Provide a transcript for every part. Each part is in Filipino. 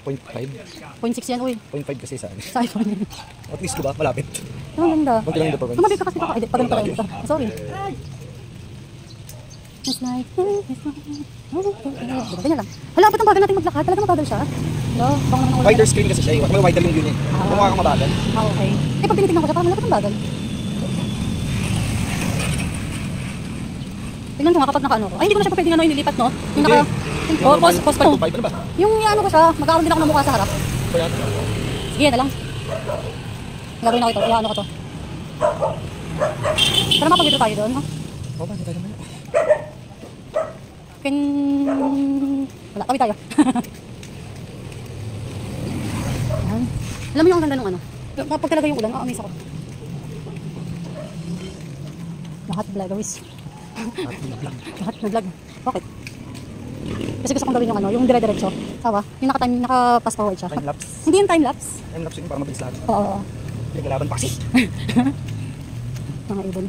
0.5. 0.6 yan, uy. 0.5 kasi sa Sa iPhone. At least diba, malapit. Ang ganda. Kunti lang yung performance. Tumabit ka kasi pa. Pag ganun pala yun. Sorry. It's like... Ganyan lang. Hala, ba't ang bagal natin maglakad? Talaga mabagal siya? Hello? Wider screen kasi siya eh. May wider yung unit. Kumukha kang mabagal. Okay. Eh, pag tinitignan ko siya, parang malapit ang bagal. Tingnan ko nga kapag naka-ano ko. Ay, hindi ko na siya pa pwedeng ano, inilipat, no? Yung naka... Oh, pause pa. Ano ba? Yung ano ko siya, magkakaroon din ako ng mukha sa harap. Sige, yan na lang. Gagawin ako ito. Iyaano ko to. Tara mapag-withdraw tayo doon, ha? Oo ba, hindi tayo naman. Wala, tawid tayo. Alam mo yung ang ganda nung ano? Kapag talaga yung ulan, amaze ako. Lahat vlogers. Lahat na vlog. Bakit? Kasi gusto kong gawin yung ano, yung dire-diretso. Sawa? Yung naka-fast forward siya. Time-lapse. Hindi yung time-lapse. Time-lapse yun para mabilis lahat. Oo. Pinaglaban pa kasi. Mga ibon.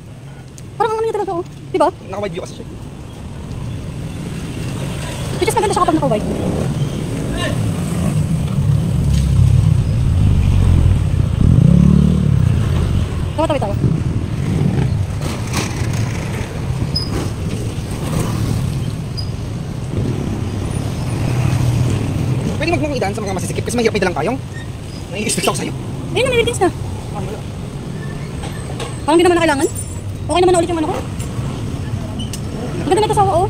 Parang ang ano niya talaga, oh. Diba? Naka-wide view kasi siya. Which is maganda siya kapag naka-wide. Tawid tayo. Pwede magmamidaan sa mga masisikip kasi mahirap may dalang kayong. Nai-expect ako sa'yo. Ayun na, may readings na. Parang di naman na kailangan. Okay naman na ulit yung ano ko. Ang ganda na ito sawa, oh.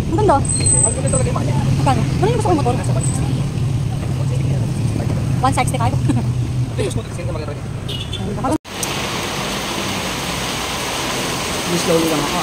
Ang ganda. Ang ganda talaga yung makanya. Magkano? Ano yung gusto kong motor? 160 tayo. Ito yung smooth kasi hindi maganda rin. Slowly lang ako.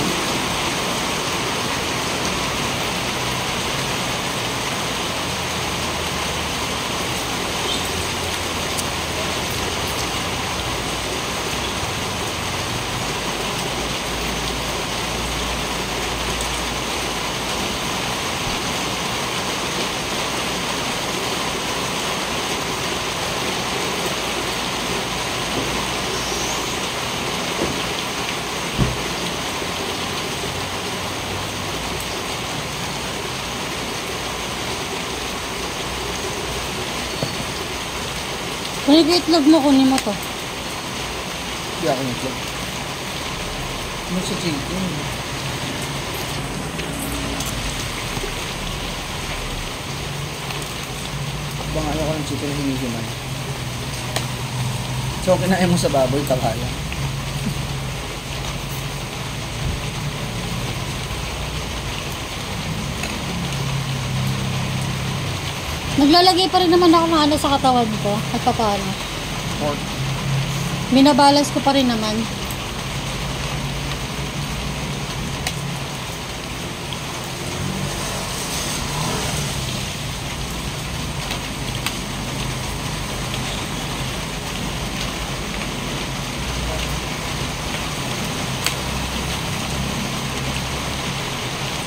Kung i-itlog mo, kunin mo to. Hindi ako nag-vlog. Ano sa chicken? Bang ayaw ko ng chicken na hinihiman. So, kinain mo sa baboy, takaya. Naglalagay pa rin naman ako ng ano sa katawan ko. At paano. Pork. Binabalance ko pa rin naman.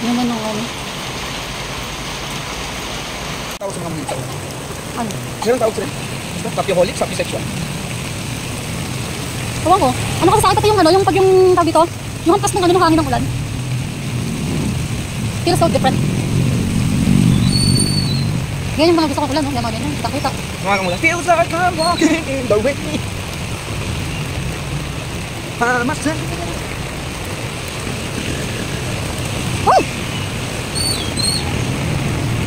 Naman ang ano. Tawag sa mga milita. Ano? Meron tawag sila. Sapioholic, sapisexual. Tawag ko. Ano kasi sa akin pati yung ano, yung pag yung tawag dito, yung hampas ng ano ng hangin ng ulan. Feels so different. Ganyan yung mga gusto kong ulan, no? Yung mga ganyan, kita-kita. Mga kamulan. Feels like I'm walking in the rain. Pamasan. Hoy!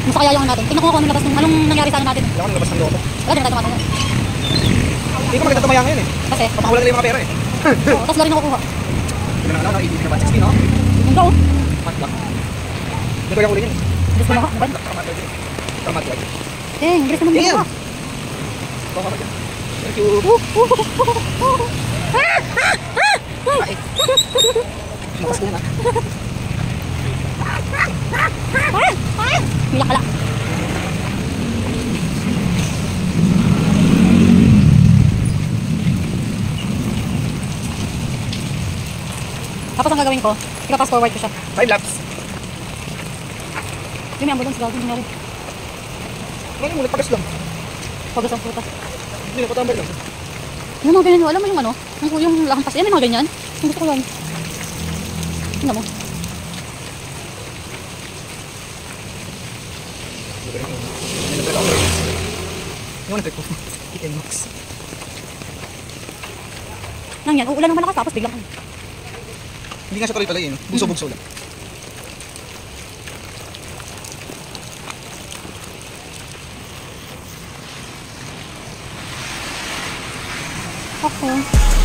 Gusto kaya yung natin. Tingnan ko anong labas nung anong nangyari sa natin. Wala ko nang labas ng loob. Wala din na tayo tumatawag. Hindi ko maganda tumaya ngayon eh. Kasi? Papakulan nila yung mga pera eh. Oo, tapos na rin ako kuha. Hindi na ano, ibig na ba? 16 no? Hindi ako. Matlock. Hindi ko yung ulit yun eh. Bilis ko na ako. Tramatlock. Bilis naman dito ka. Thank you. Makas na yan ah. Milak pala. Tapos ang gagawin ko, ipa-fast forward ko siya. Time lapse. Yung may ambulance gagawin niya rin. Ano yung ulit pagas lang? Pagas ang putas. Hindi na patambar lang. Yung mga ganyan, alam mo yung ano? Yung lakampas. Yan, may mga ganyan. Yung gusto ko yan. Tingnan mo. Hindi na Yung trip ko. Chicken box. Nang yan, uulan ng malakas tapos biglang Hindi nga siya tuloy pala yun. Bugso-bugso lang. okay.